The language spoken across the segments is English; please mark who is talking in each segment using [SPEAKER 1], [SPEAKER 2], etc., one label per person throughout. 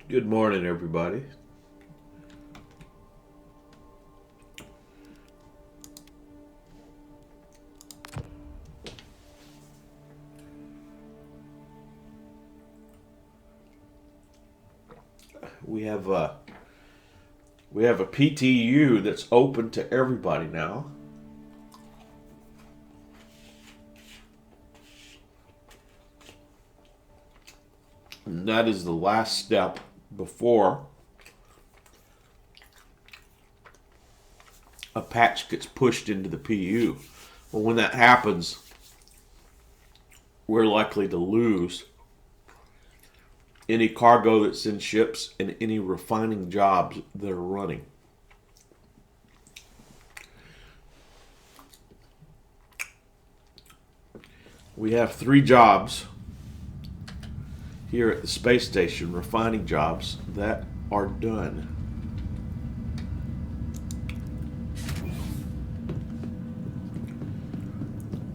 [SPEAKER 1] Good morning, everybody. We have a PTU that's open to everybody now. And that is the last step before a patch gets pushed into the PU. Well, when that happens, we're likely to lose any cargo that's in ships and any refining jobs that are running. We have 3 jobs here at the space station, refining jobs, that are done.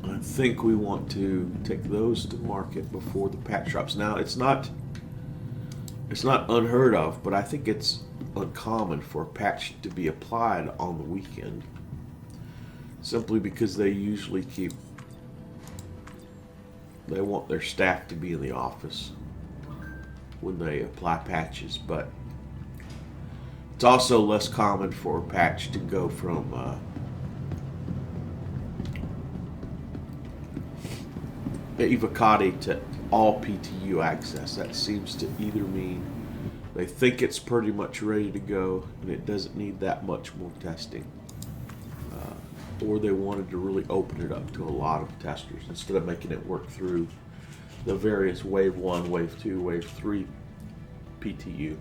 [SPEAKER 1] I think we want to take those to market before the patch drops. Now, it's not unheard of, but I think it's uncommon for a patch to be applied on the weekend, simply because they want their staff to be in the office when they apply patches. But it's also less common for a patch to go from Evocati to all PTU access. That seems to either mean they think it's pretty much ready to go and it doesn't need that much more testing, or they wanted to really open it up to a lot of testers instead of making it work through the various Wave 1, Wave 2, Wave 3 PTU.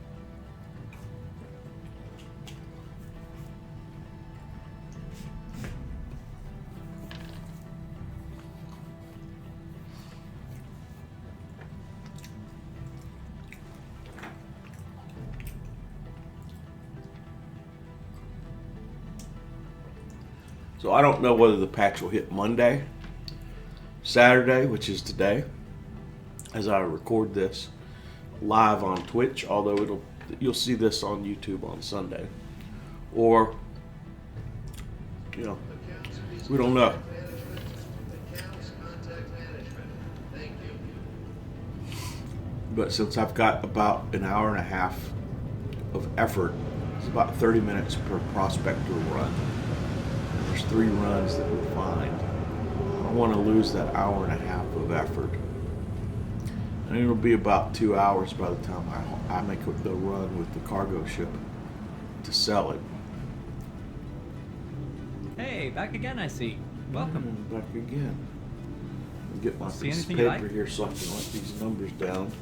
[SPEAKER 1] So I don't know whether the patch will hit Monday, Saturday, which is today, as I record this live on Twitch, although you'll see this on YouTube on Sunday. Or, we don't know. But since I've got about an hour and a half of effort, it's about 30 minutes per prospector run. There's 3 runs that we find. I don't want to lose that hour and a half of effort. And it'll be about 2 hours by the time I make the run with the cargo ship to sell it.
[SPEAKER 2] Hey, back again, I see. Welcome.
[SPEAKER 1] Back again. I'll get my piece of paper here so I can write these numbers down.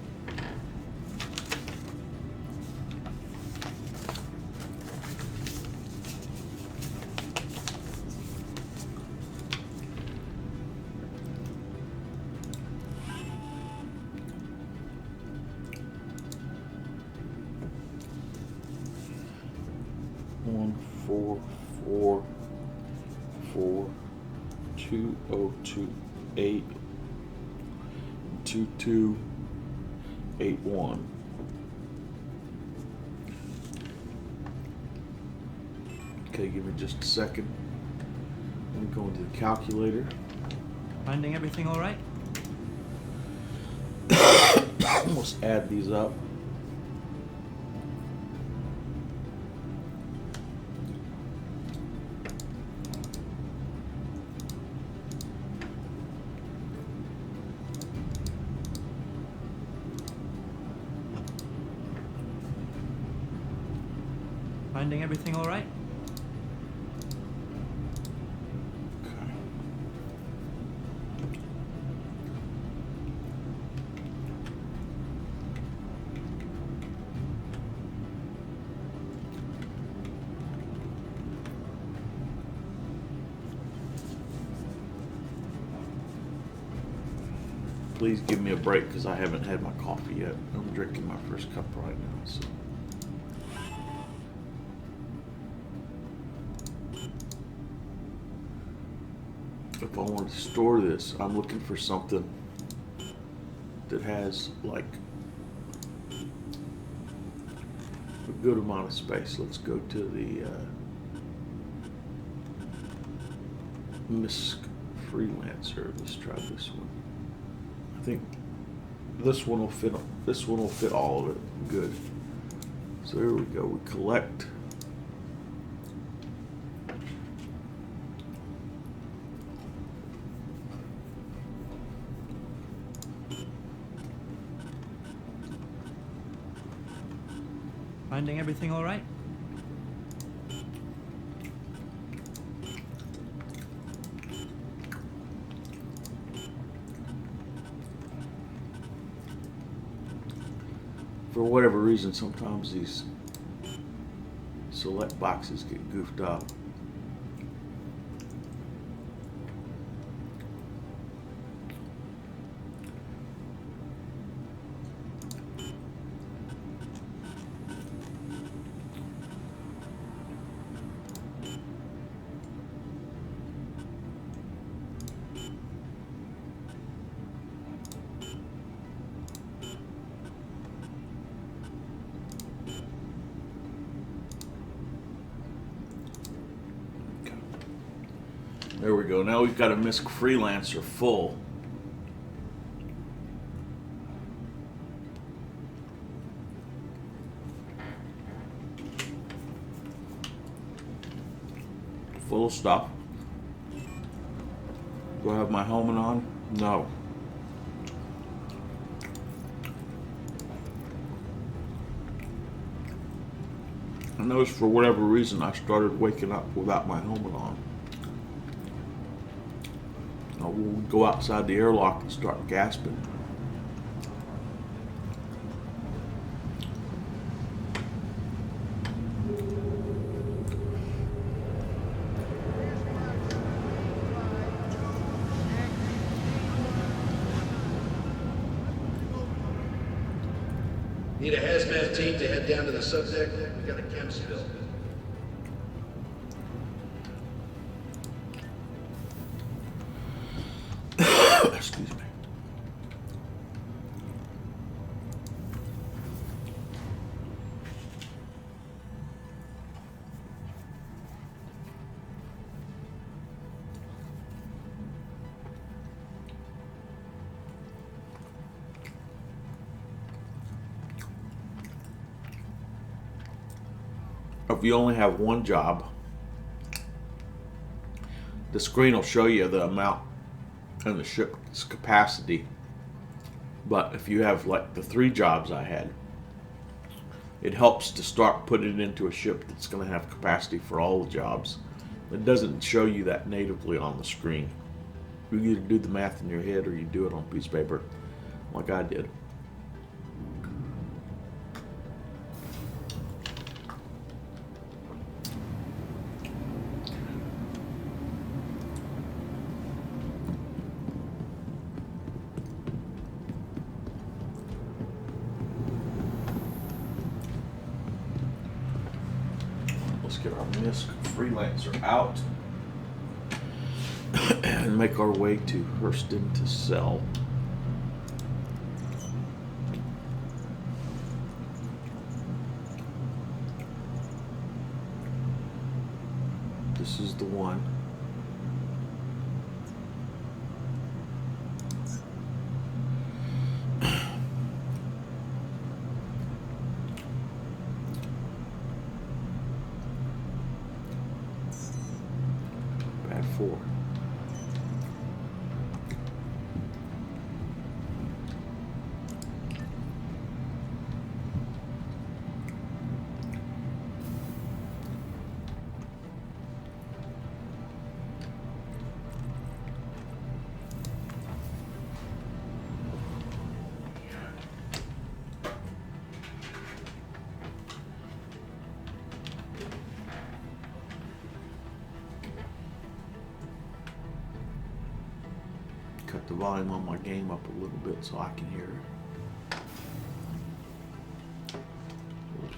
[SPEAKER 1] Four, 2028 2281. Okay, give me just a second. Let me go into the calculator.
[SPEAKER 2] Finding everything all right?
[SPEAKER 1] Let's add these up.
[SPEAKER 2] Finding everything all right?
[SPEAKER 1] Okay. Please give me a break because I haven't had my coffee yet. I'm drinking my first cup right now. So. If I wanted to store this, I'm looking for something that has like good amount of space. Let's go to the MISC Freelancer. Let's try this one. I think this one will fit. This one will fit all of it. Good. So here we go. We collect.
[SPEAKER 2] Finding everything all right?
[SPEAKER 1] For whatever reason, sometimes these select boxes get goofed up. There we go. Now we've got a MISC Freelancer full. Full of stuff. Do I have my helmet on? No. I noticed for whatever reason I started waking up without my helmet on. We'll go outside the airlock and start gasping.
[SPEAKER 3] Need a hazmat team to head down to the subdeck. We got a chem spill.
[SPEAKER 1] Excuse me. If you only have one job, the screen will show you the amount and the ship's capacity. But if you have like the 3 jobs I had, it helps to start putting it into a ship that's going to have capacity for all the jobs. It doesn't show you that natively on the screen. You either do the math in your head or you do it on a piece of paper like I did. Let's get our MISC Freelancer out and make our way to Hurston to sell. This is the one. Pad 4. Cut the volume on my game up a little bit so I can hear it. Oops.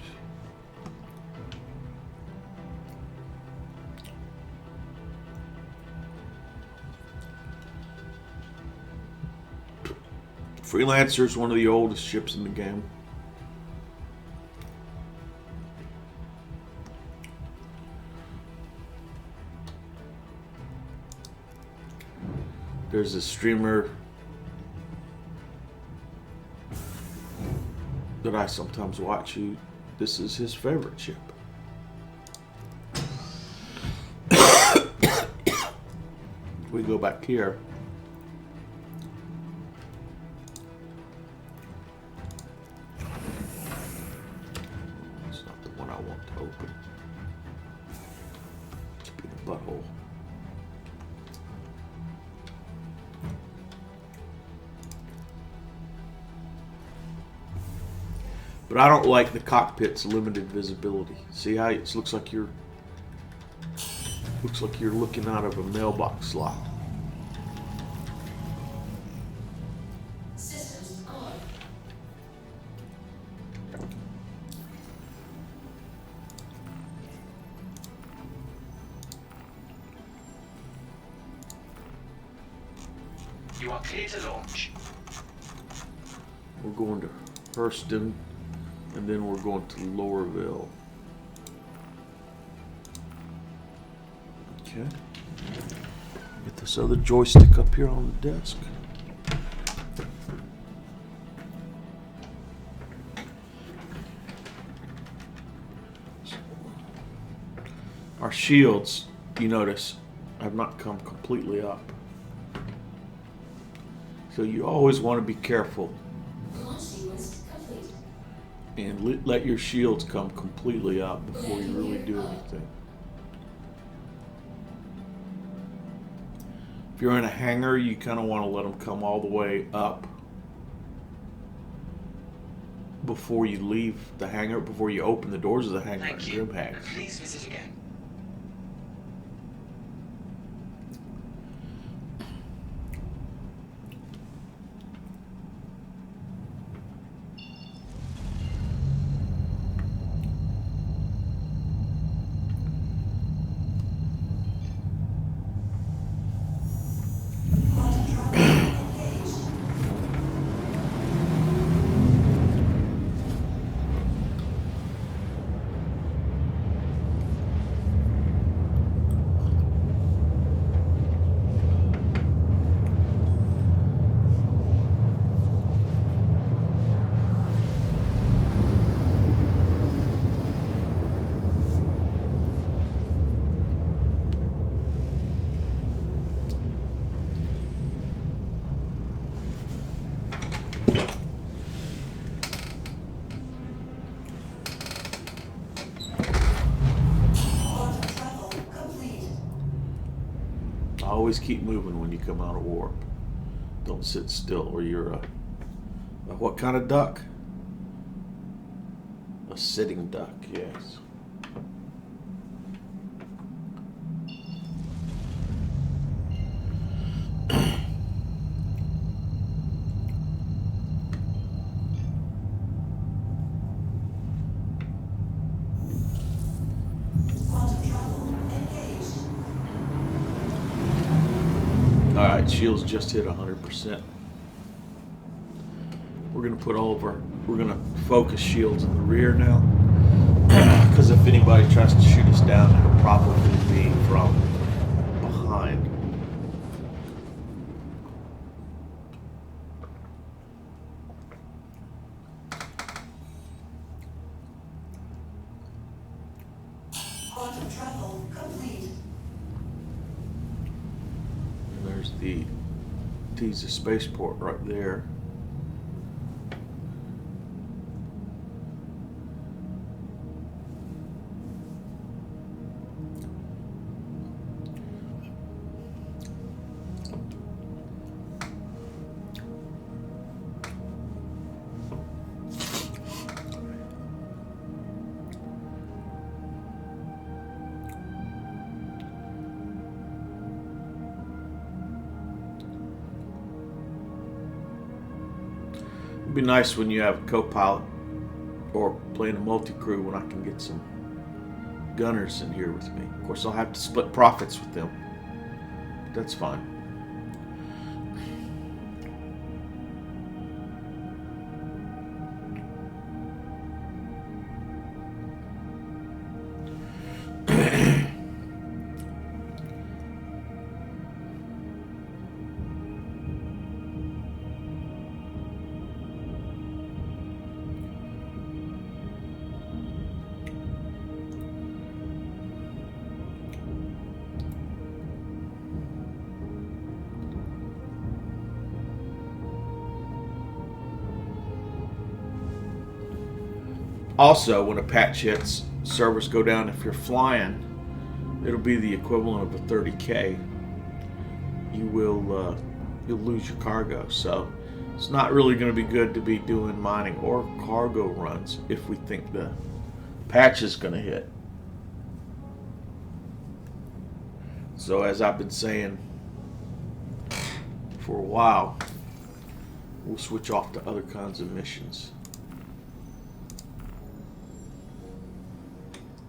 [SPEAKER 1] Freelancer is one of the oldest ships in the game. There's a streamer that I sometimes watch who this is his favorite ship. We go back here. It's not the one I want to open. It's being a butthole. But I don't like the cockpit's limited visibility. See how it looks like you're looking out of a mailbox slot.
[SPEAKER 4] Systems on.
[SPEAKER 5] You are clear to launch.
[SPEAKER 1] We're going to Hurston, and then we're going to Lorville. Okay. Get this other joystick up here on the desk. Our shields, you notice, have not come completely up. So you always want to be careful
[SPEAKER 4] Launch sequence complete.
[SPEAKER 1] and let your shields come completely up before you really do anything. If you're in a hangar, you kind of want to let them come all the way up before you leave the hangar, before you open the doors of the hangar and
[SPEAKER 5] Thank you.
[SPEAKER 1] grim hags.
[SPEAKER 5] Please visit again.
[SPEAKER 1] Always keep moving when you come out of warp. Don't sit still, or you're a what kind of duck? A sitting duck, yes. Alright, shields just hit 100%. We're gonna focus shields in the rear now. Because if anybody tries to shoot us down, it'll probably be from behind.
[SPEAKER 4] Quantum travel complete.
[SPEAKER 1] And there's the Tisa spaceport right there. It'd be nice when you have a co-pilot or playing a multi-crew when I can get some gunners in here with me. Of course, I'll have to split profits with them. But that's fine. Also, when a patch hits, servers go down. If you're flying, it'll be the equivalent of a 30K. You'll lose your cargo. So it's not really going to be good to be doing mining or cargo runs if we think the patch is going to hit. So as I've been saying for a while, we'll switch off to other kinds of missions.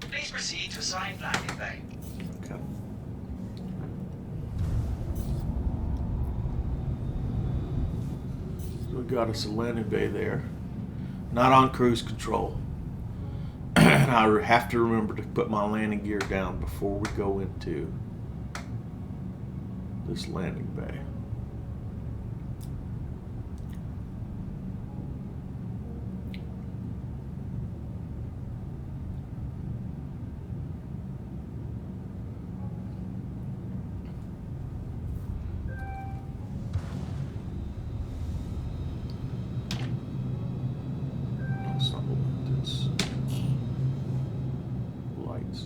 [SPEAKER 5] Please proceed to assigned landing bay.
[SPEAKER 1] Okay. So we got us a landing bay there. Not on cruise control. And I have to remember to put my landing gear down before we go into this landing bay. That's not what it's lights.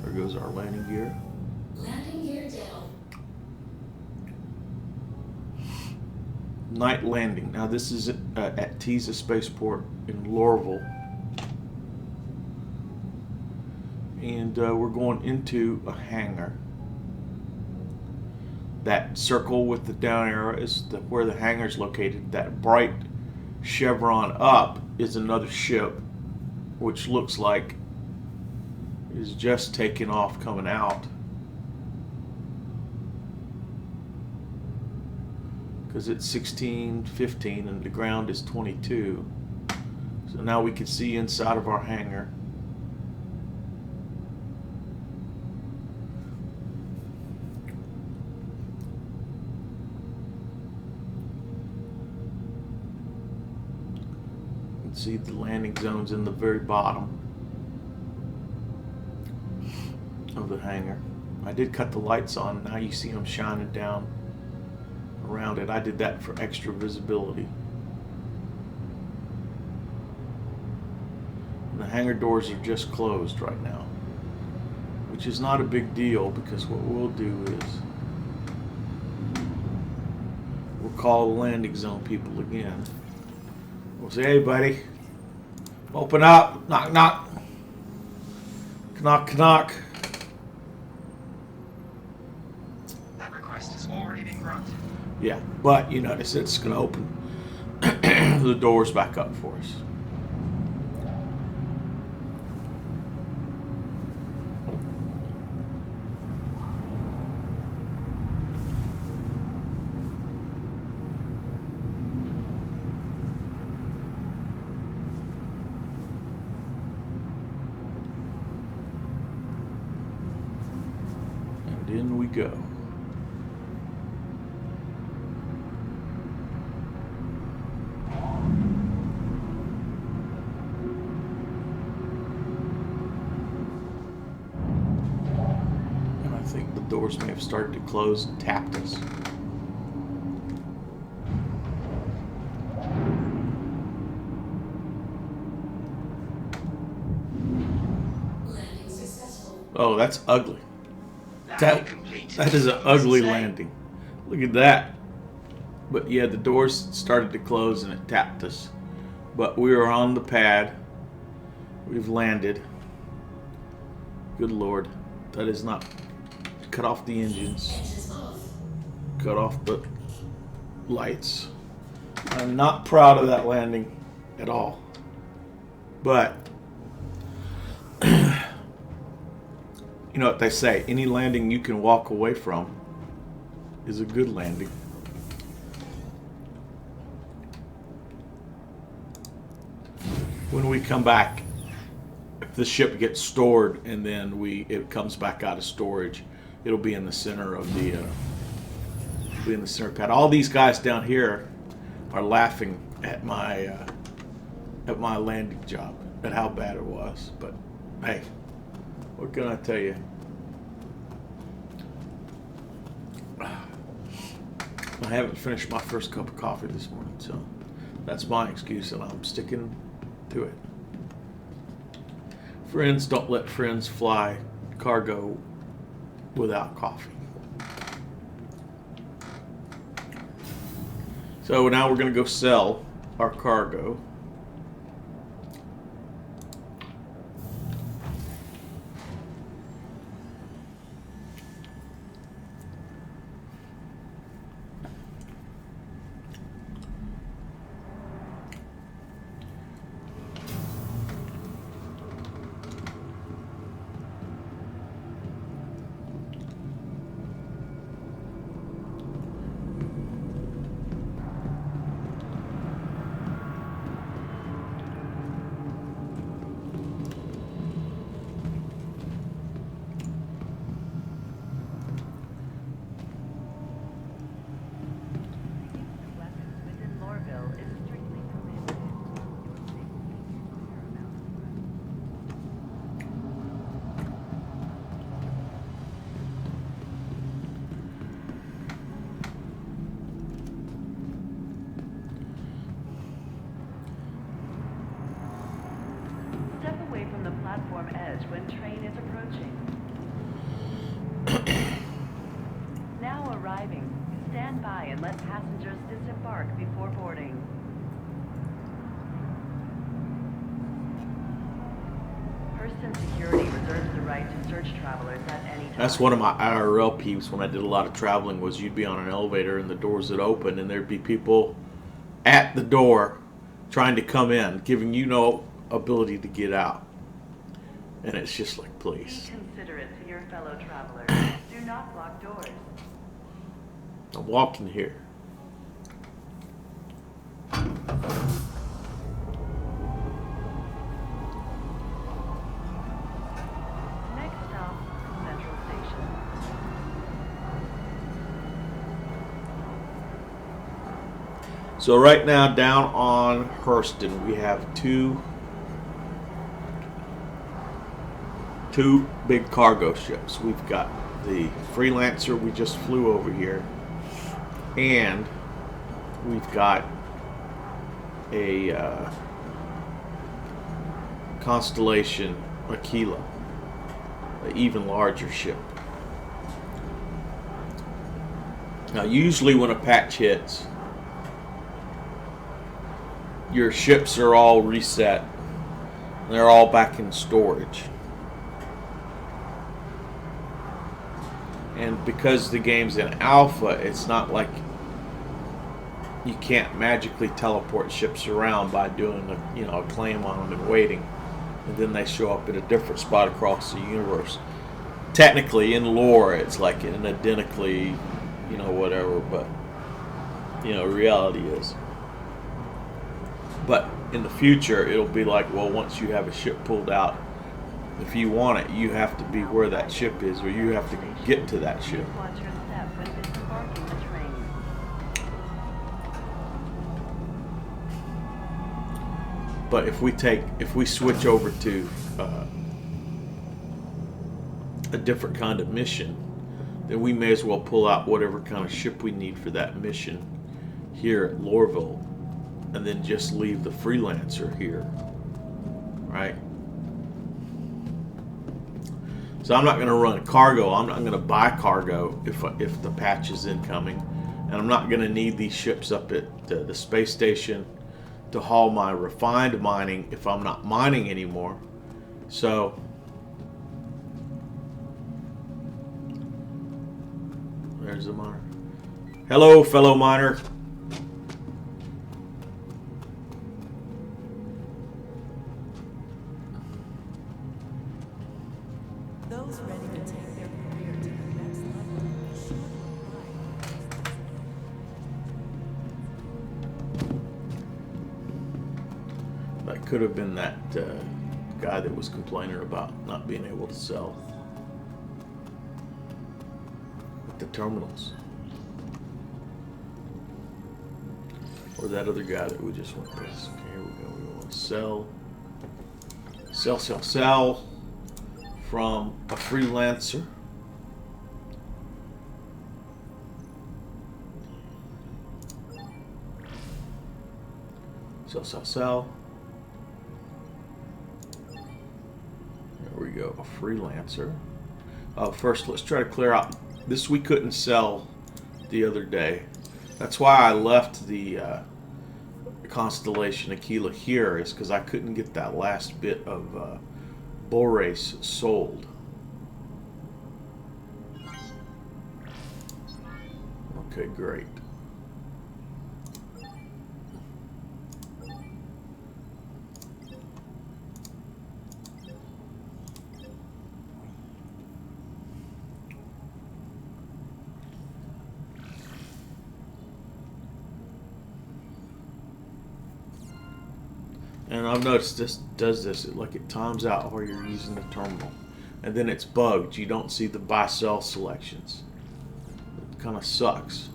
[SPEAKER 1] There goes our landing gear.
[SPEAKER 4] Landing gear down.
[SPEAKER 1] Night landing. Now this is at Tisa Spaceport in Lorville. And we're going into a hangar. That circle with the down arrow is where the hangar is located. That bright chevron up is another ship, which looks like is just taking off, coming out. Because it's 16:15 and the ground is 22. So now we can see inside of our hangar. You can see the landing zones in the very bottom of the hangar. I did cut the lights on. Now you see them shining down around it. I did that for extra visibility. And the hangar doors are just closed right now, which is not a big deal because what we'll do is we'll call the landing zone people again. We'll say, hey buddy, open up, knock knock, knock knock.
[SPEAKER 5] That request has already been granted.
[SPEAKER 1] Yeah, but you notice it's going to open the doors back up for us. And in we go. I think the doors may have started to close and tapped us.
[SPEAKER 4] Landing successful.
[SPEAKER 1] Oh, that's ugly.
[SPEAKER 5] Landing complete.
[SPEAKER 1] That is an ugly landing. Look at that. But yeah, the doors started to close and it tapped us. But we are on the pad. We've landed. Good Lord. That is not... Cut off the engines.
[SPEAKER 4] Engines off.
[SPEAKER 1] Cut off the lights. I'm not proud of that landing at all. But... you know what they say, any landing you can walk away from is a good landing. When we come back, if the ship gets stored and then it comes back out of storage, it'll be in the center of the center pad. All these guys down here are laughing at my landing job, at how bad it was. But hey, What can I tell you? I haven't finished my first cup of coffee this morning, so that's my excuse, and I'm sticking to it. Friends, don't let friends fly cargo without coffee. So now we're going to go sell our cargo.
[SPEAKER 6] Weapons within Lorville is strictly prohibited. Step away from the platform edge when train is approaching. Now arriving. Stand by and let passengers disembark before boarding. Hurston Security reserves the right to search travelers at any time.
[SPEAKER 1] That's one of my IRL peeves when I did a lot of traveling, was you'd be on an elevator and the doors would open and there'd be people at the door trying to come in, giving you no ability to get out. And it's just like,
[SPEAKER 6] Be
[SPEAKER 1] please.
[SPEAKER 6] considerate to your fellow travelers. Do not block doors.
[SPEAKER 1] I'm walking here.
[SPEAKER 6] Next stop, Central Station.
[SPEAKER 1] So right now down on Hurston we have two big cargo ships. We've got the Freelancer we just flew over here, and we've got a Constellation Aquila, an even larger ship. Now usually when a patch hits, your ships are all reset. They're all back in storage. And because the game's in alpha, it's not like you can't magically teleport ships around by doing a claim on them and waiting, and then they show up at a different spot across the universe. Technically, in lore, it's like an identically, whatever, but reality is. But in the future, it'll be like, well, once you have a ship pulled out, if you want it, you have to be where that ship is, or you have to get to that ship.
[SPEAKER 6] Please watch your step when disembarking the train.
[SPEAKER 1] But if we switch over to a different kind of mission, then we may as well pull out whatever kind of ship we need for that mission here at Lorville, and then just leave the Freelancer here, right? So I'm not going to run cargo. I'm not going to buy cargo if the patch is incoming, and I'm not going to need these ships up at the space station to haul my refined mining if I'm not mining anymore. So there's the miner. Hello, fellow miner.
[SPEAKER 7] Those ready to take their career to the next level should apply.
[SPEAKER 1] That could have been that guy that was complaining about not being able to sell at the terminals. Or that other guy that we just went past. Okay, here we go. We want to sell. Sell, sell, sell. from a freelancer. Sell. There we go, a freelancer. First, let's try to clear out this. We couldn't sell the other day. That's why I left the Constellation Aquila here, is because I couldn't get that last bit of bull race sold. Okay, great. And I've noticed this does this, like it times out while you're using the terminal. And then it's bugged. You don't see the buy sell selections. It kind of sucks.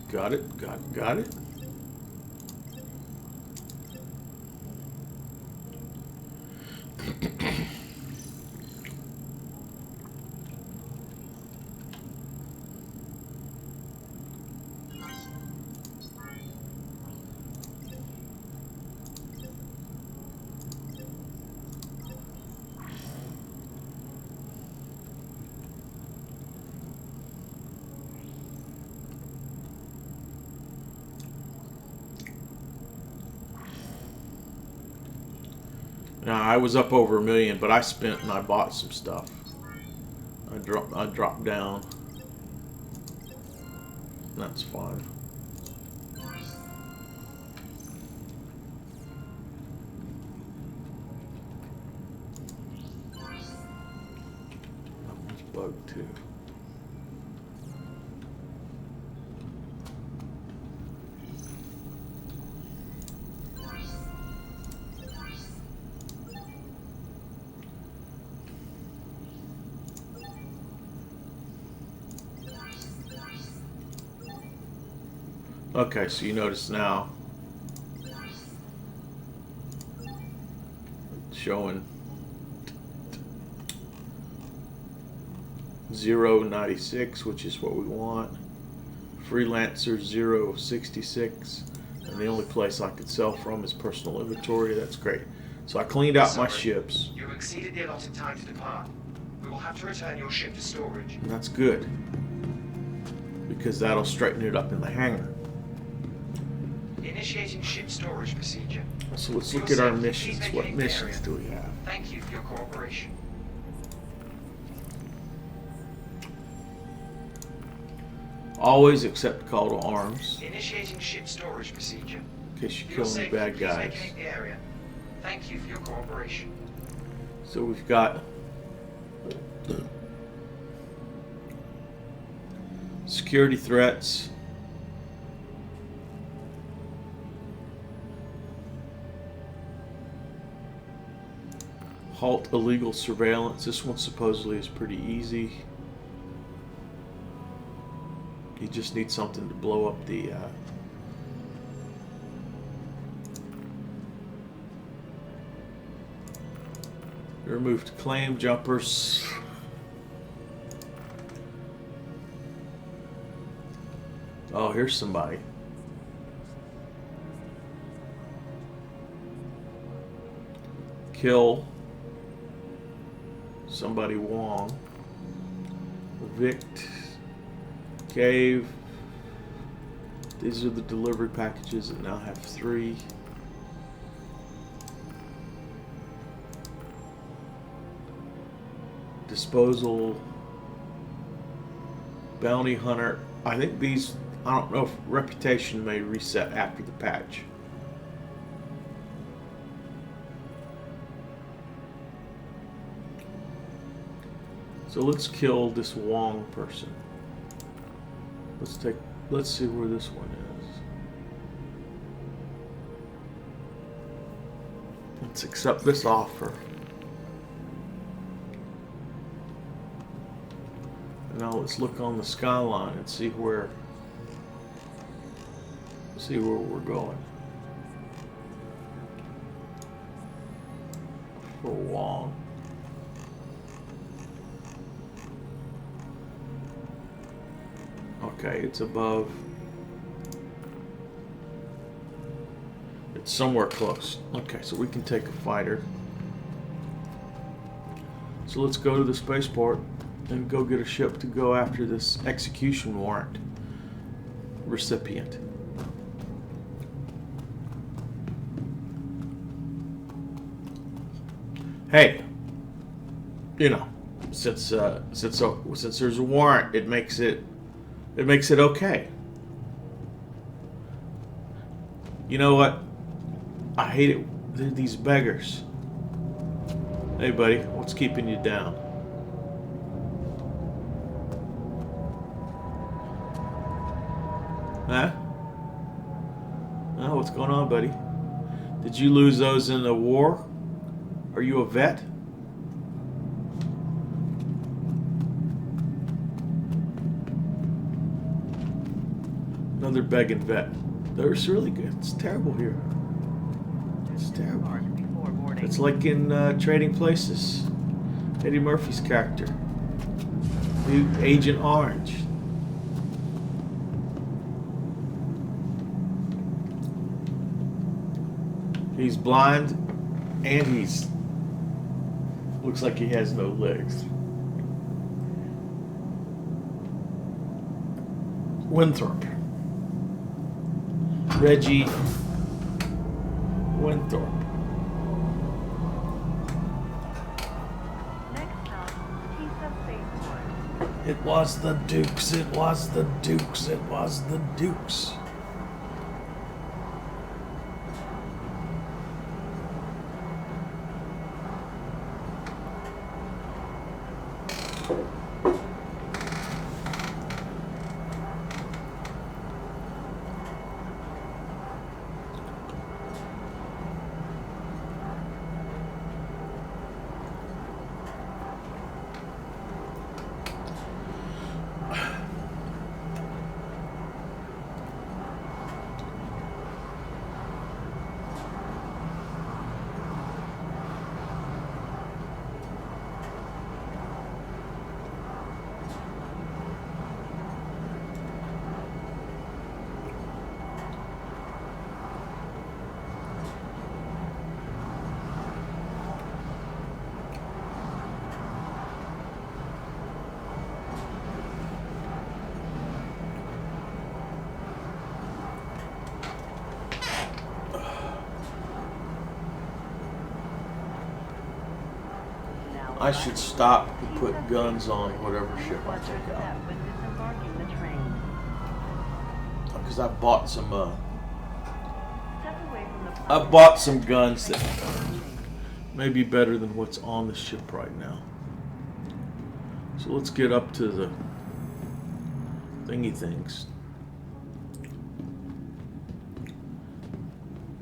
[SPEAKER 1] Got it. Now I was up over $1 million, but I spent and I bought some stuff. I dropped down. That's fine. That one's bugged too. Okay, so you notice now it's showing 0.96, which is what we want. Freelancer 0.66, and the only place I could sell from is personal inventory. That's great. So I cleaned out my ships.
[SPEAKER 5] You exceeded the allotted time to depart. We will have to return your ship to storage.
[SPEAKER 1] And that's good, because that'll straighten it up in the hangar.
[SPEAKER 5] Initiating ship storage procedure.
[SPEAKER 1] So let's look at our missions. What missions do we have?
[SPEAKER 5] Thank you for your cooperation.
[SPEAKER 1] Always accept call to arms.
[SPEAKER 5] Initiating ship storage procedure.
[SPEAKER 1] In case you kill any bad guys.
[SPEAKER 5] The area. Thank you for your cooperation.
[SPEAKER 1] So we've got security threats. Halt illegal surveillance. This one supposedly is pretty easy. You just need something to blow up the Removed claim jumpers. Oh, here's somebody. Kill somebody Wong. Evict. Cave. These are the delivery packages that now have 3. Disposal. Bounty hunter. I think these, I don't know if reputation may reset after the patch. So let's kill this Wong person. Let's see where this one is. Let's accept this offer. Now let's look on the skyline and see where we're going. For Wong. Okay, it's above. It's somewhere close. Okay, so we can take a fighter. So let's go to the spaceport and go get a ship to go after this execution warrant recipient. Hey, you know, since there's a warrant, it makes it okay. You know what? I hate it. They're these beggars. Hey, buddy, what's keeping you down? Huh? Oh, what's going on, buddy? Did you lose those in the war? Are you a vet? Another begging vet. They're really good. It's terrible here. It's terrible. It's like in Trading Places. Eddie Murphy's character. Agent Orange. He's blind and he's looks like he has no legs. Winthrop. Reggie Winthrop.
[SPEAKER 6] Next stop, Tisa Spaceport.
[SPEAKER 1] It was the Dukes, it was the Dukes, it was the Dukes. I should stop and put guns on whatever ship I take out. Because I bought some guns that may be better than what's on the ship right now. So let's get up to the thingy things.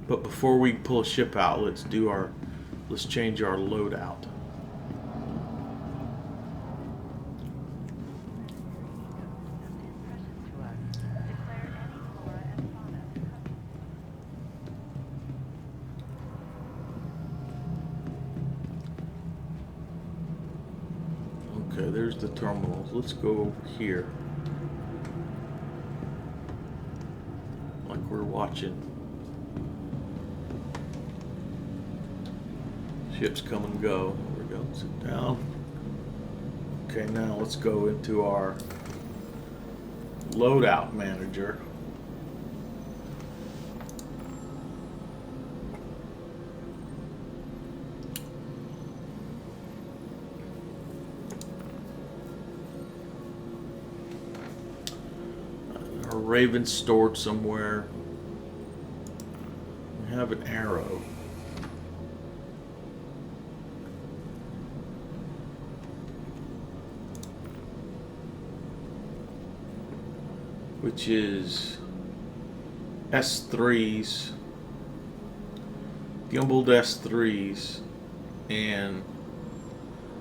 [SPEAKER 1] But before we pull a ship out, let's change our loadout. there's the terminals. Let's go over here. Like we're watching. Ships come and go. There we go. Sit down. Okay, now let's go into our loadout manager. Our Raven's stored somewhere. We have an arrow. Which is S3s, gimbaled S3s, and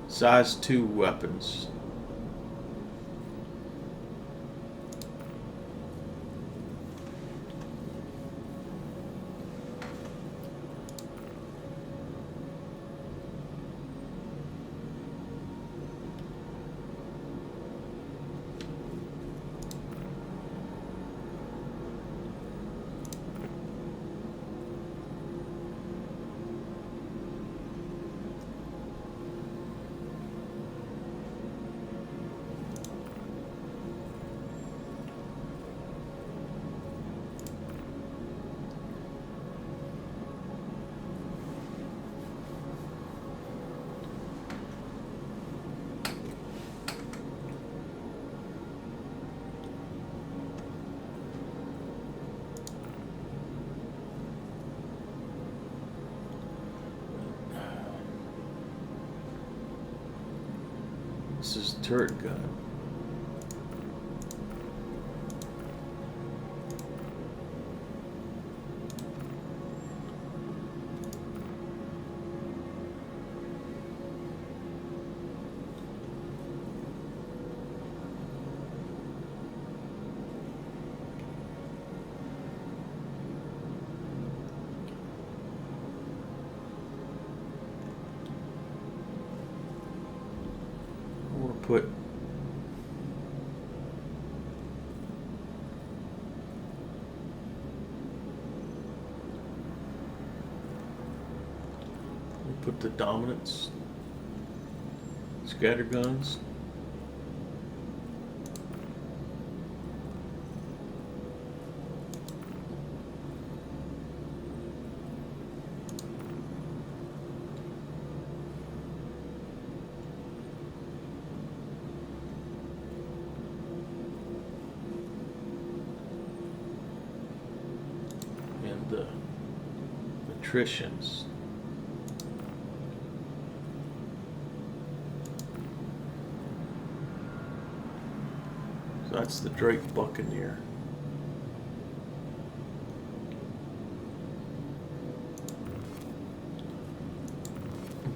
[SPEAKER 1] size 2 weapons. This is a turret gun. Put the dominance scatter guns. The attritions. So that's the Drake Buccaneer.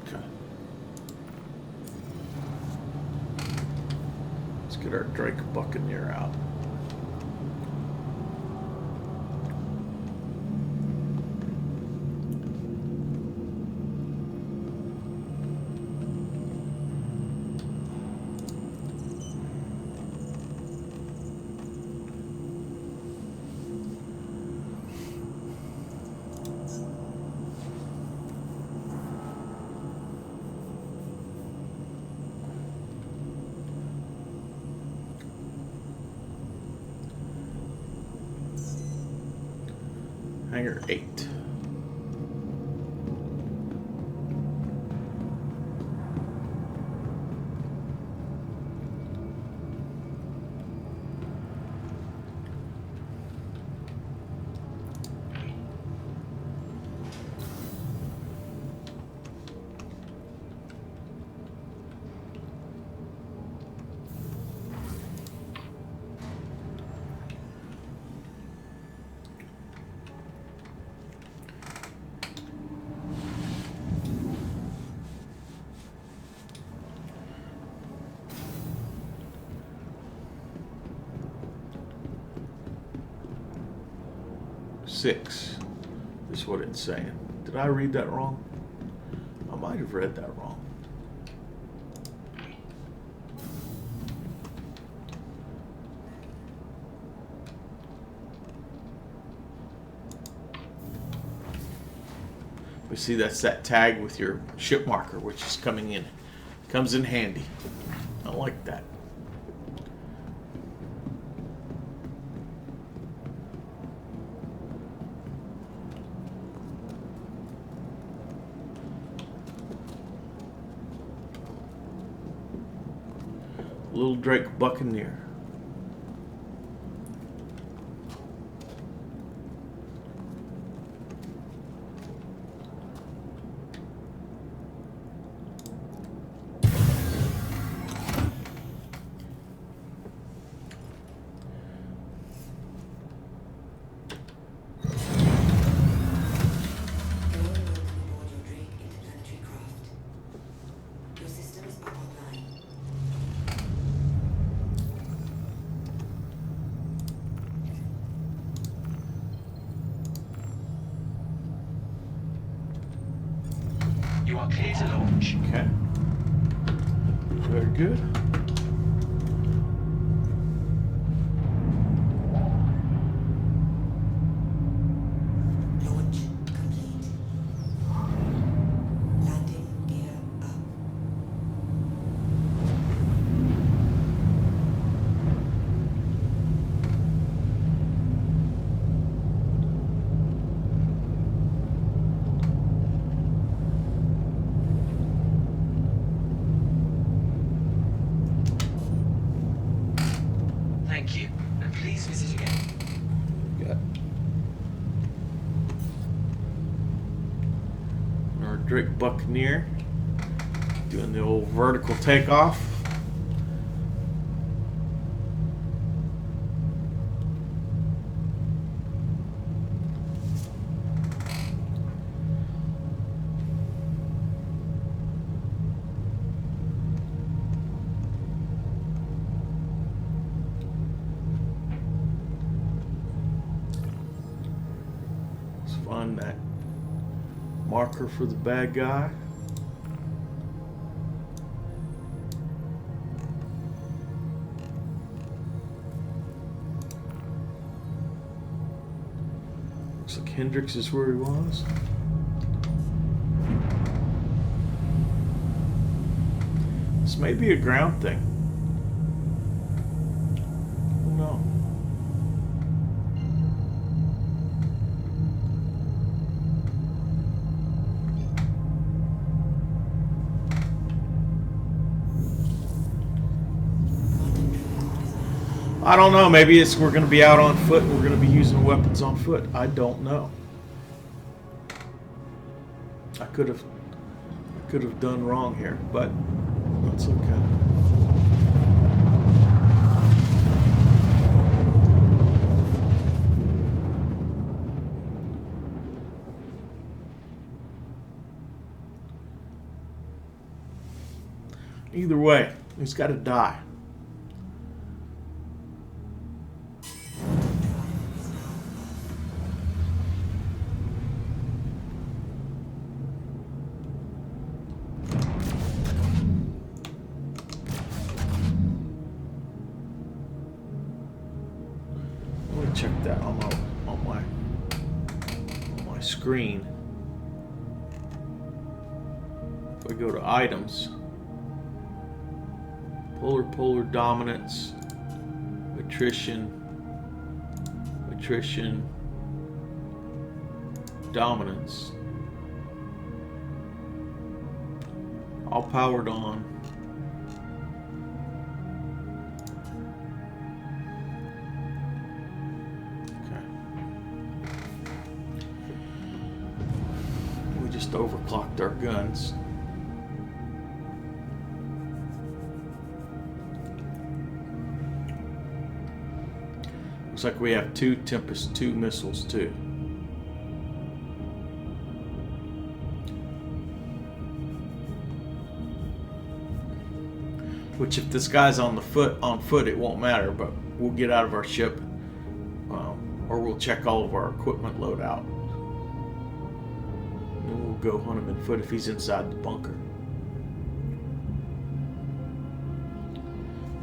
[SPEAKER 1] Okay. Let's get our Drake Buccaneer out. Hangar 8. Six is what it's saying. Did I read that wrong? I might have read that wrong. see, that's that tag with your ship marker, which is comes in handy. I like that. Little Drake Buccaneer.
[SPEAKER 5] You are clear to launch.
[SPEAKER 1] Okay. Very good.
[SPEAKER 8] Launch complete. Landing gear up.
[SPEAKER 5] Thank you. And please visit again.
[SPEAKER 1] Got our Drake Buccaneer doing the old vertical takeoff. Find that marker for the bad guy. Looks like Hendrix is where he was. This may be a ground thing. Oh no. I don't know. Maybe we're going to be out on foot and we're going to be using weapons on foot. I don't know. I could have done wrong here, but that's okay. Either way, he's got to die. Check that on my screen. If I go to items, polar dominance, attrition, dominance, all powered on. Just overclocked our guns. Looks like we have 2 Tempest 2 missiles too. Which, if this guy's on foot, it won't matter. But we'll get out of our ship, or we'll check all of our equipment loadout. Go hunt him in foot if he's inside the bunker.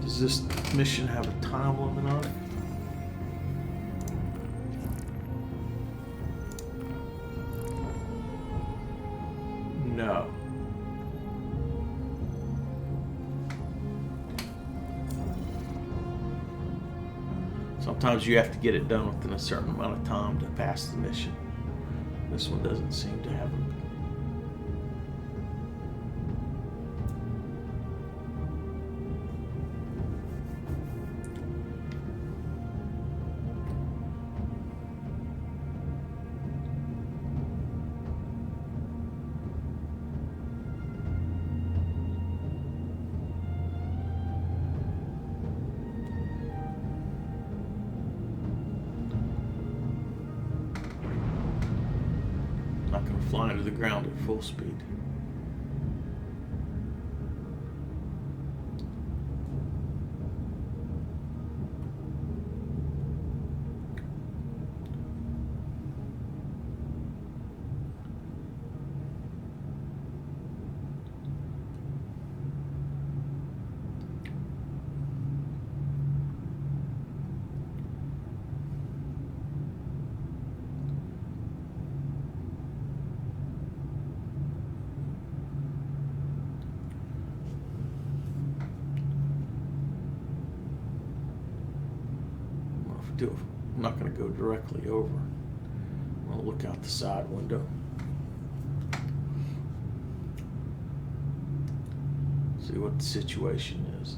[SPEAKER 1] Does this mission have a time limit on it? Sometimes you have to get it done within a certain amount of time to pass the mission. This one doesn't seem to have a flying to the ground at full speed. I'm not going to go directly over. I'm going to look out the side window. See what the situation is.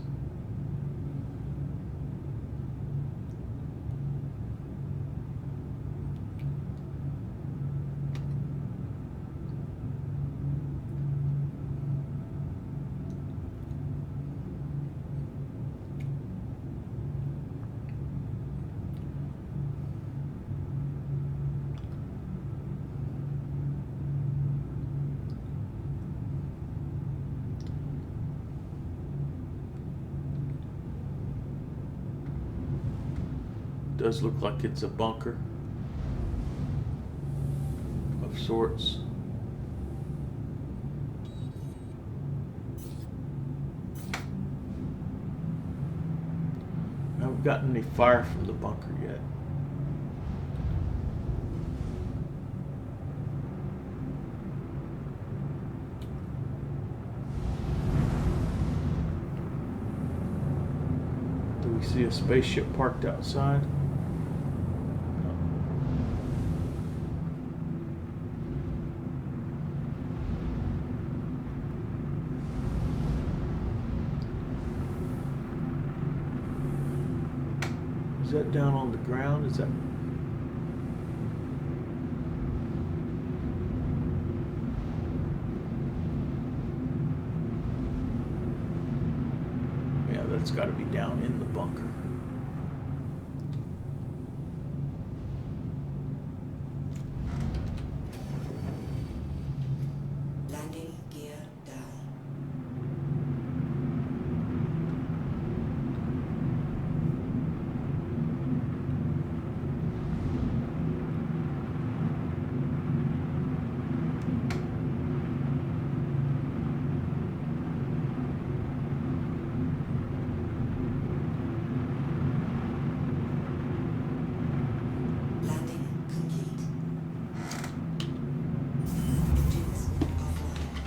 [SPEAKER 1] Does look like it's a bunker of sorts. I haven't gotten any fire from the bunker yet. Do we see a spaceship parked outside? Is that down on the ground? Is that... Yeah, that's got to be down in the bunker.
[SPEAKER 8] Landing gear down. Landing complete. Engines offline.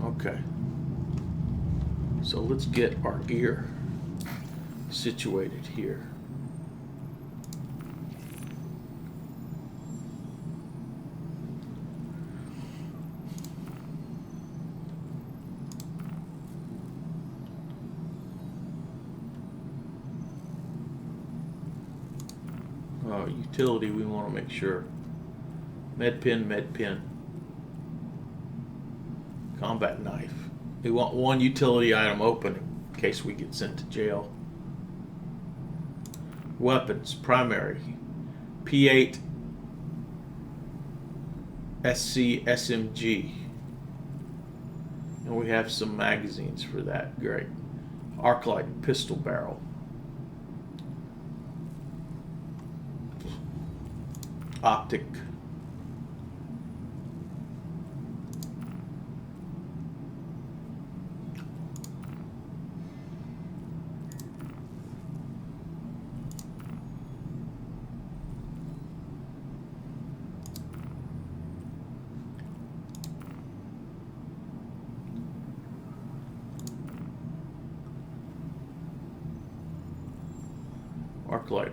[SPEAKER 1] Okay. So let's get our gear situated here. Utility, we want to make sure. Med pen. Combat knife. We want one utility item open in case we get sent to jail. Weapons, primary. P8 SC SMG. And we have some magazines for that. Great. Arclight pistol barrel. Optic.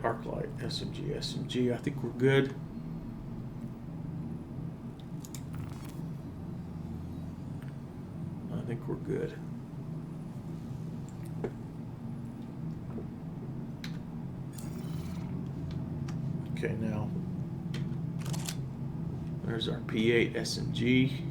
[SPEAKER 1] Arclight, SMG. I think we're good. I think we're good. Okay, now there's our P8 SMG.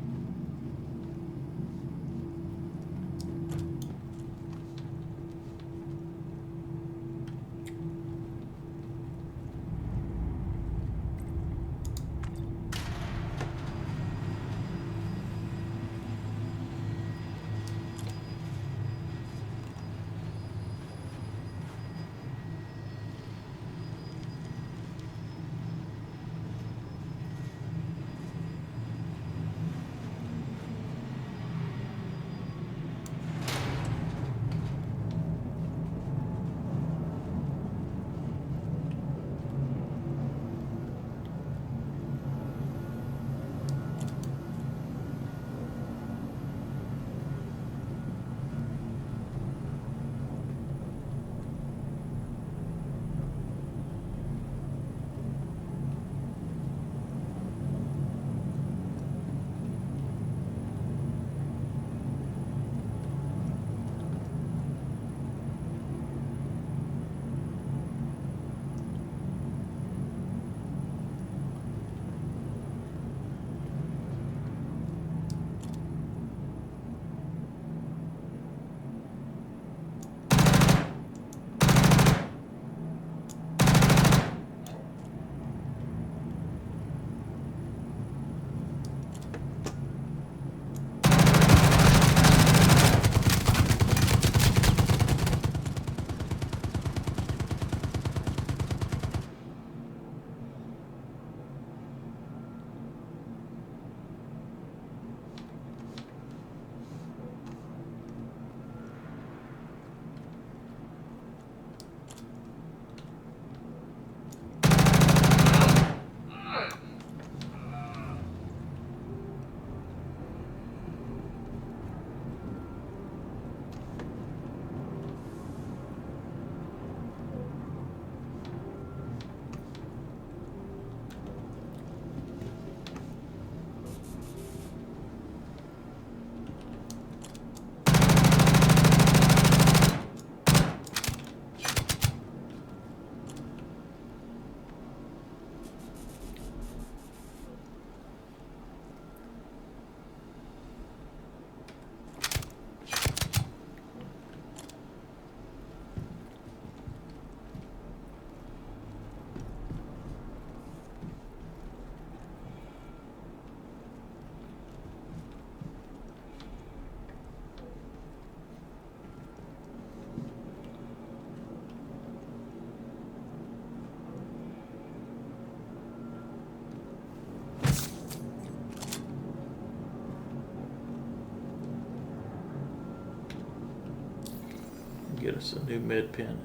[SPEAKER 1] Get us a new med pen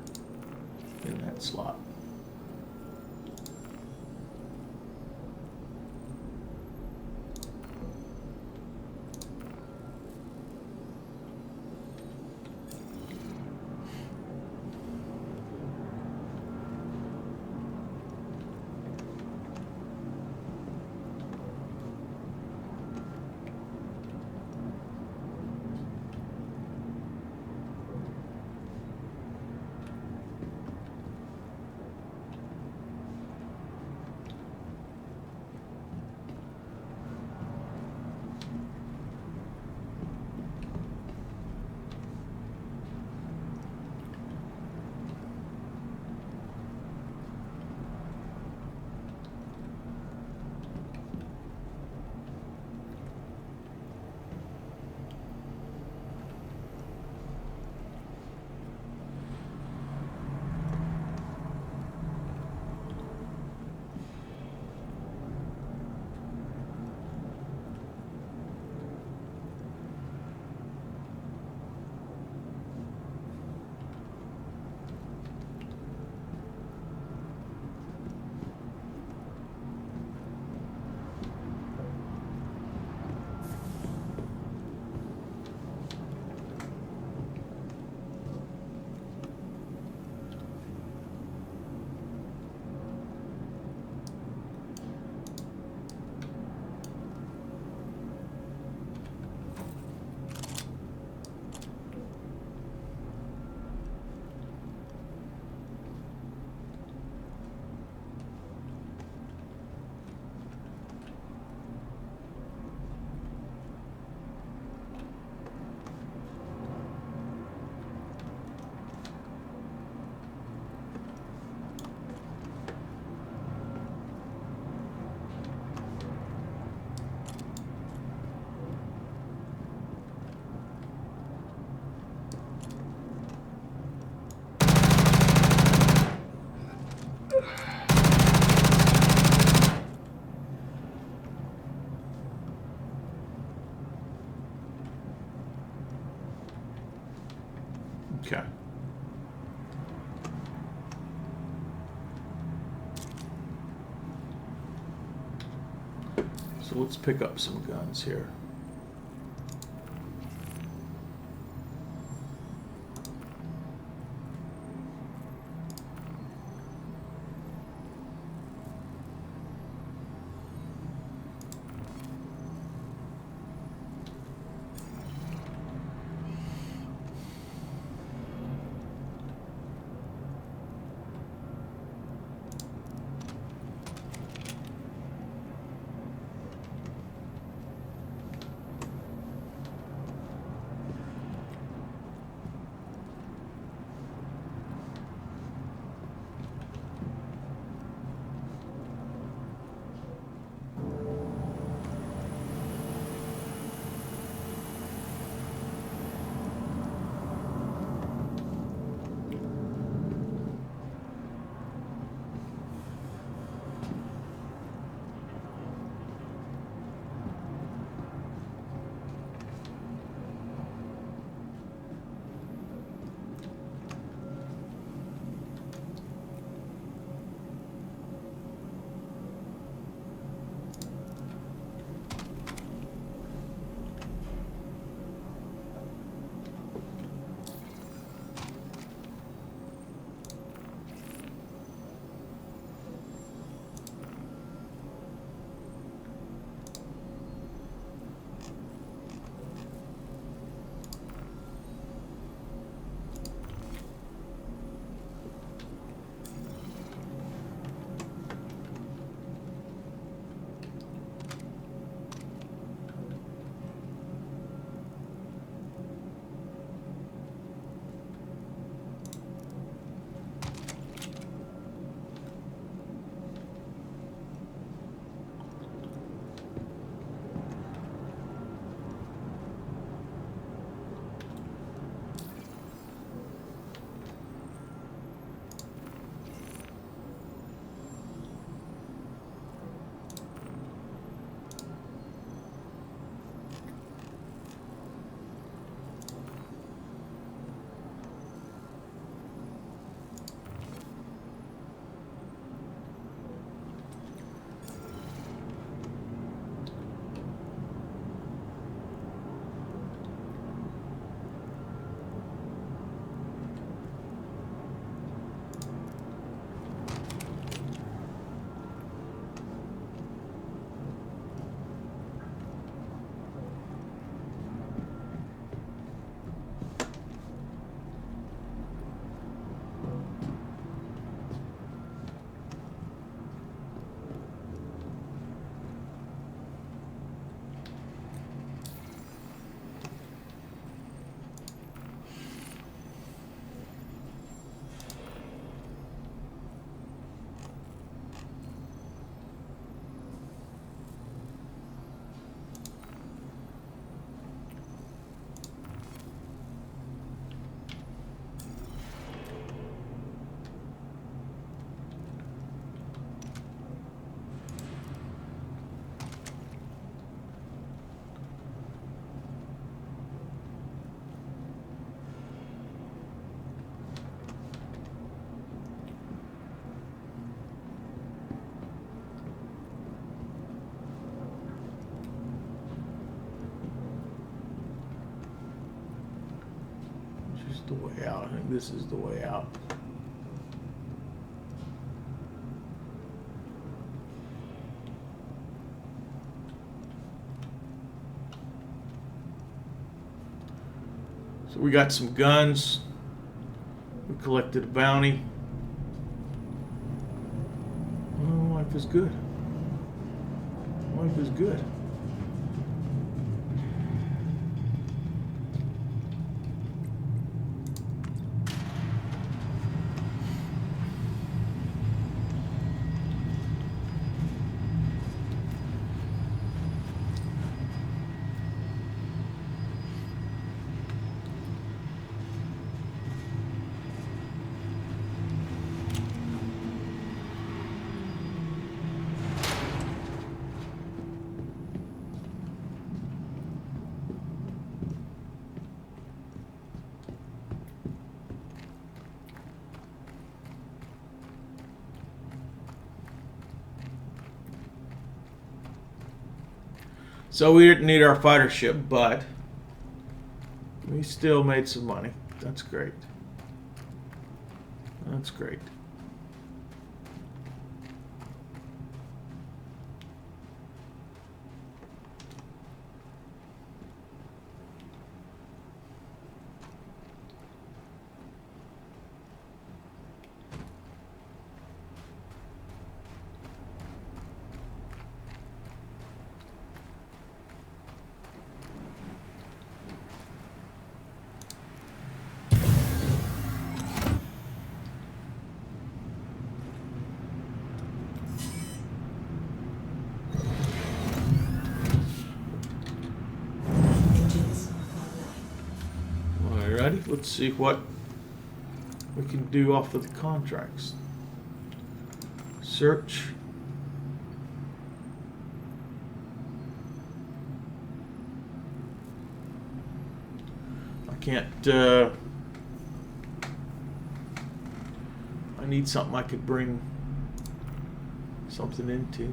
[SPEAKER 1] in that slot. Okay. So let's pick up some guns here. The way out. I think this is the way out. So we got some guns. We collected a bounty. Oh, life is good. Life is good. So we didn't need our fighter ship, but we still made some money. That's great. That's great.
[SPEAKER 8] Engines online.
[SPEAKER 1] Alrighty, let's see what we can do off of the contracts. Search. I can't, I need something I could bring something into.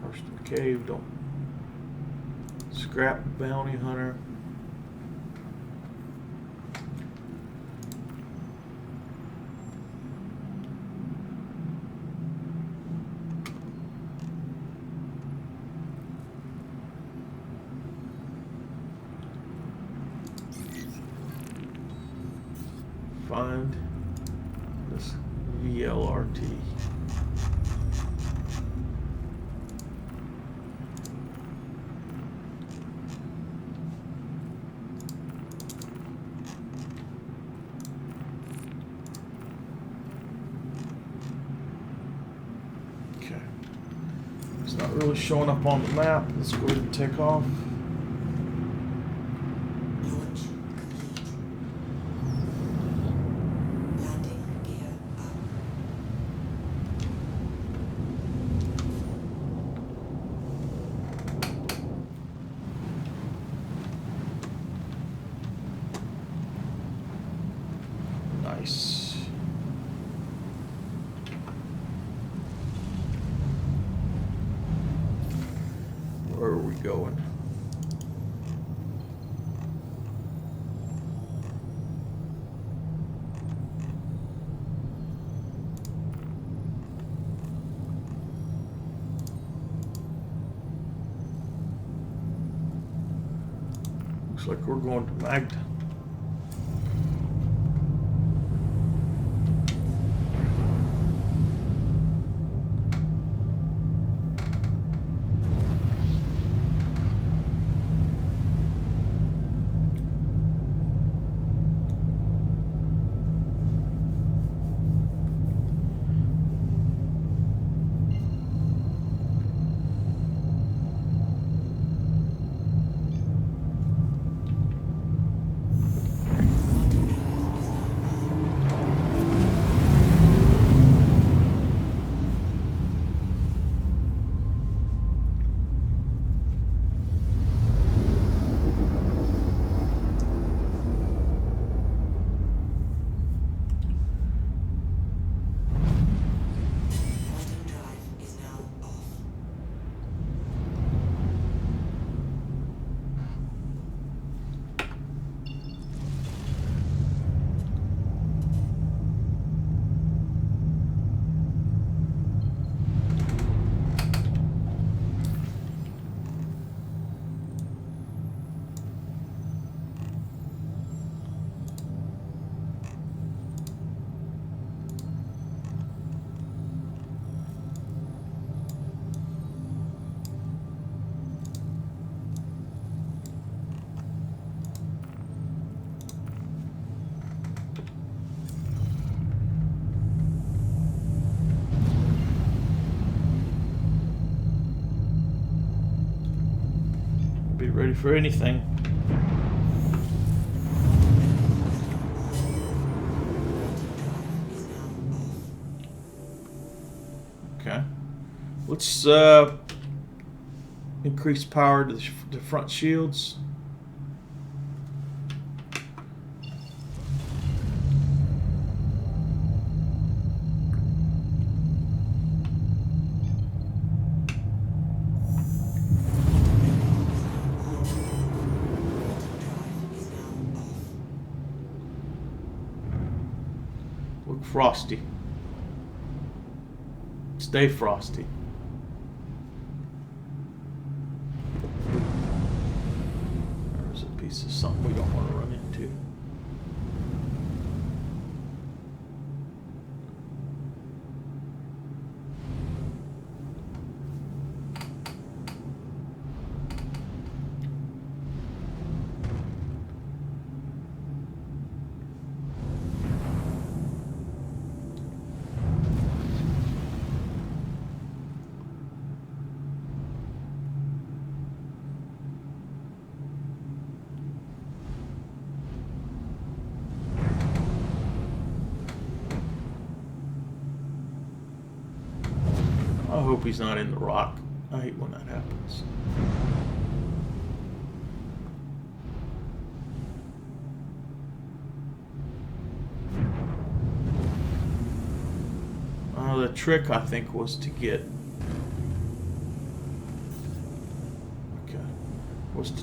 [SPEAKER 1] Hurston Cave, don't. Scrap bounty hunter. Find this VLRT. Okay. It's not really showing up on the map. Let's go ahead and take off.
[SPEAKER 8] Launch complete. Landing gear up.
[SPEAKER 1] Nice. Where are we going? Looks like we're going to Magda.
[SPEAKER 8] Quantum drive is now off.
[SPEAKER 1] Be ready for anything.
[SPEAKER 8] Quantum drive is now off.
[SPEAKER 1] Okay. Let's increase power to the front shields.
[SPEAKER 9] frosty. Stay frosty. There's a piece of something we don't want to run into. I hope he's not in the rock. I hate when that happens. The trick, I think, was to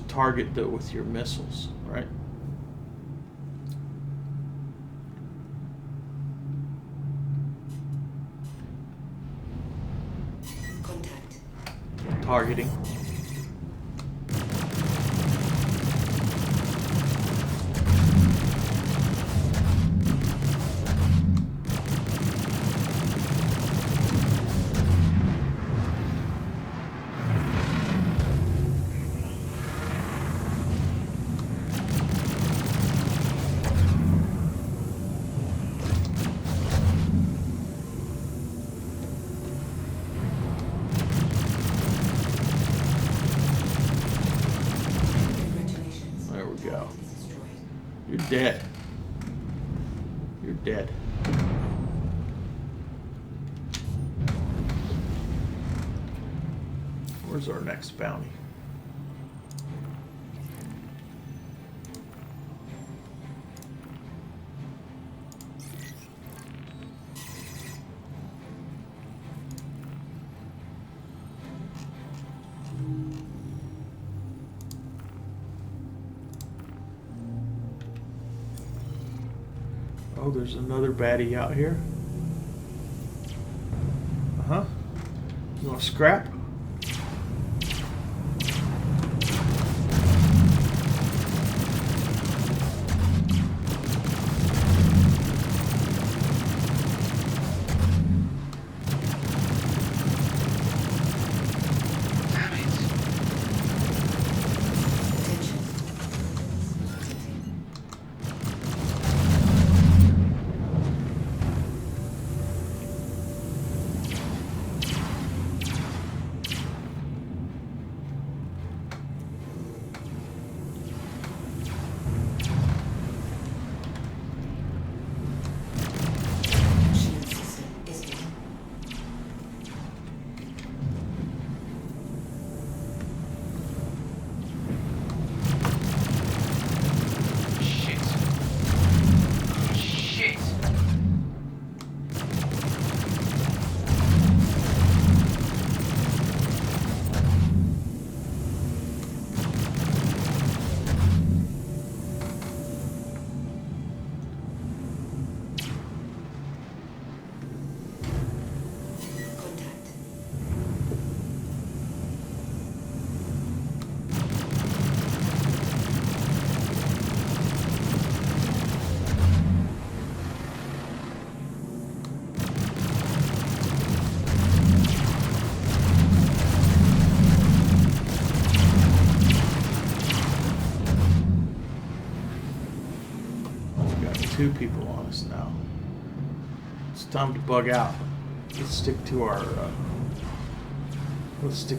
[SPEAKER 9] target with your missiles, right?
[SPEAKER 8] Contact.
[SPEAKER 9] Targeting. Dead. You're dead. Where's our next bounty? Oh, there's another baddie out here. Uh-huh. You want to scrap? Two people on us now. It's time to bug out. Let's stick to our. Let's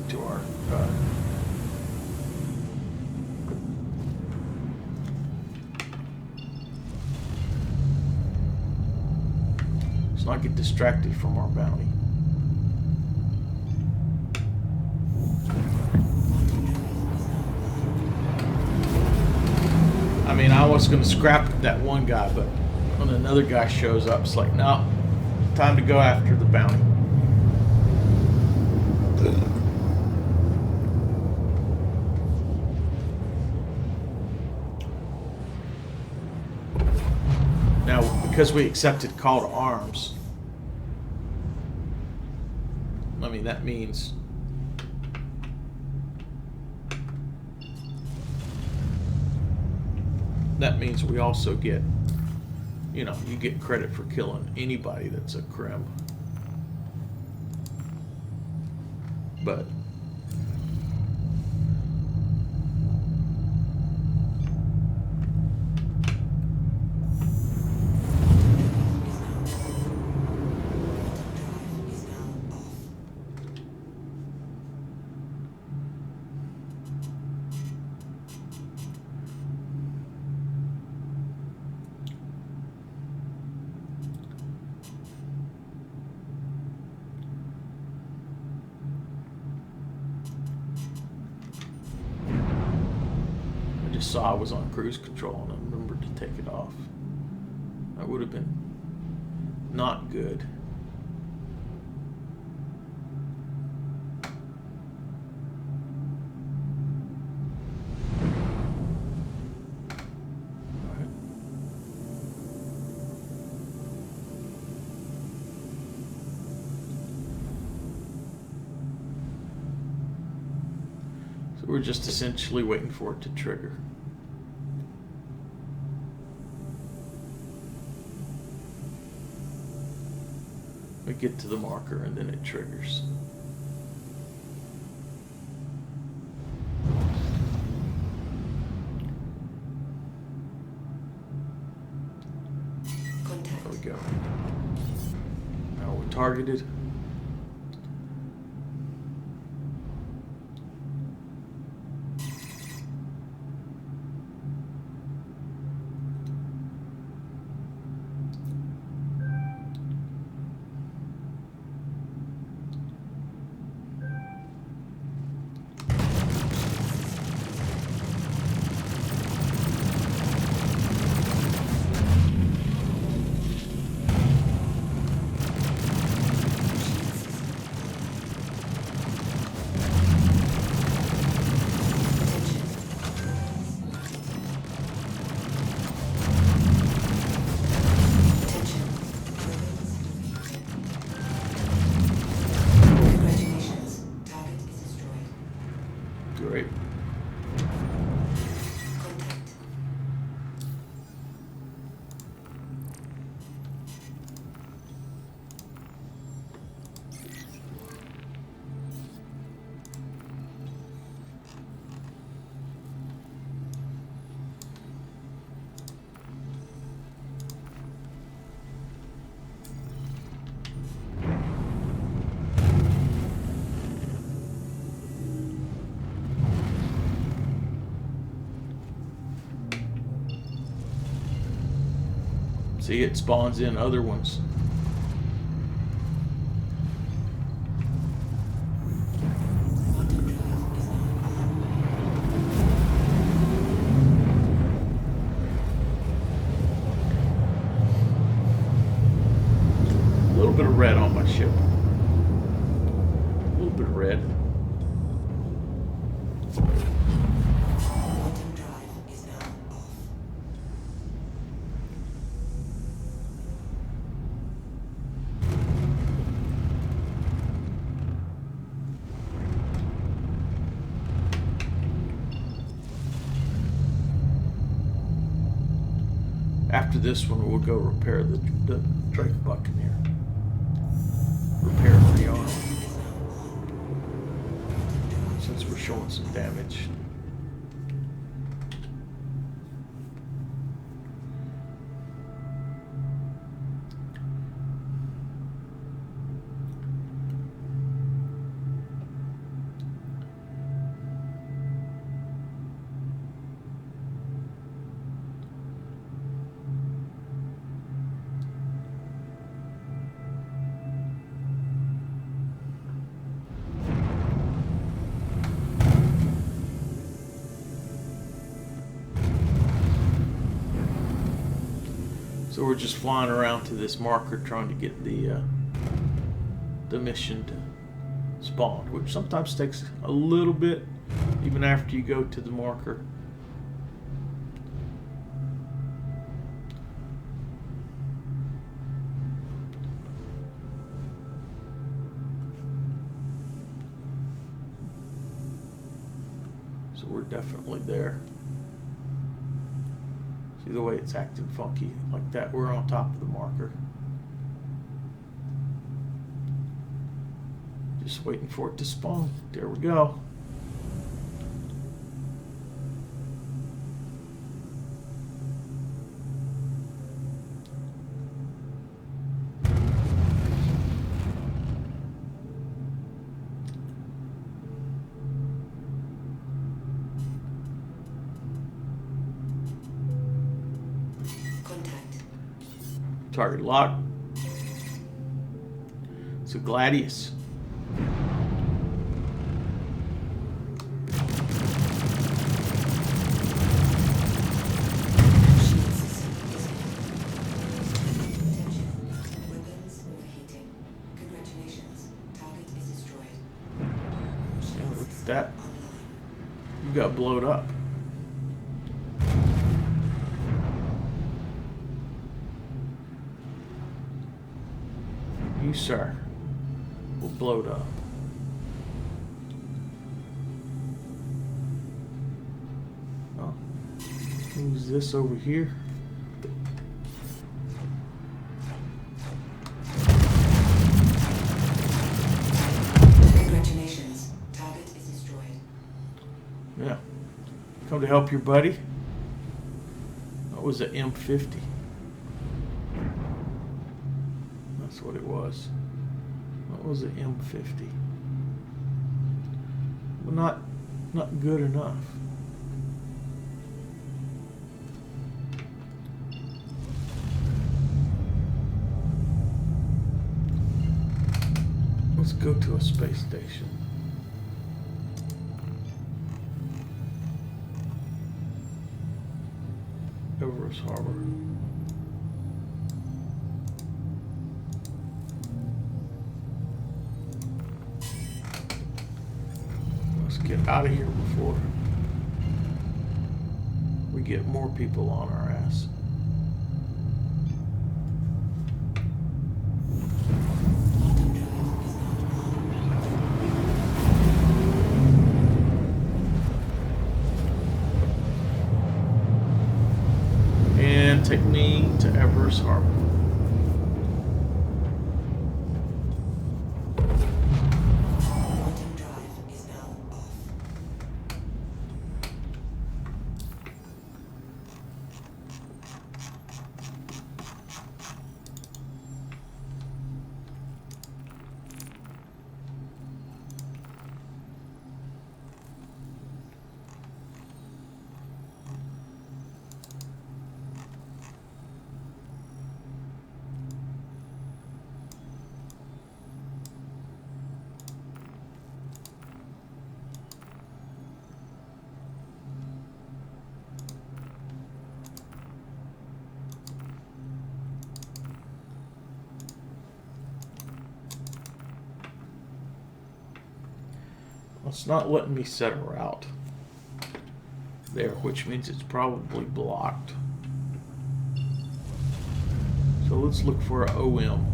[SPEAKER 9] not get distracted from our bounty. I mean, I was going to scrap that one guy, but when another guy shows up, it's like, no, time to go after the bounty. Now, because we accepted call to arms, I mean, that means we also get, you know, you get credit for killing anybody that's a crim. But saw I was on cruise control and I remembered to take it off. That would have been not good. Alright. So we're just essentially waiting for it to trigger. We get to the marker and then it triggers.
[SPEAKER 8] Contact.
[SPEAKER 9] There we go. Now we're targeted. Great.
[SPEAKER 8] Contact.
[SPEAKER 9] See, it spawns in other ones. A little bit of red on my ship. A little bit of red.
[SPEAKER 8] Quantum drive is now off.
[SPEAKER 9] After this one, we'll go repair the Drake Buccaneer. Repair and rearm. Since we're showing some damage. So we're just flying around to this marker trying to get the mission to spawn, which sometimes takes a little bit, even after you go to the marker. So we're definitely there. See the way it's acting funky like that? We're on top of the marker. Just waiting for it to spawn. There we go.
[SPEAKER 8] Contact.
[SPEAKER 9] Target lock. It's a Gladius.
[SPEAKER 8] Weapons overheating. Congratulations. Target is destroyed.
[SPEAKER 9] Yeah, look at that. You got blowed up. You, sir, were blowed up. Oh, who's this over here?
[SPEAKER 8] Congratulations. Target is destroyed.
[SPEAKER 9] Yeah. Come to help your buddy? That was an M50. That's what it was. That was an M50. But not good enough. Let's go to a space station. Everest Harbor. Let's get out of here before we get more people on our ass. And take me to Everest Harbor.
[SPEAKER 8] Quantum drive is now off.
[SPEAKER 9] It's not letting me set a route there, which means it's probably blocked. So let's look for an OM.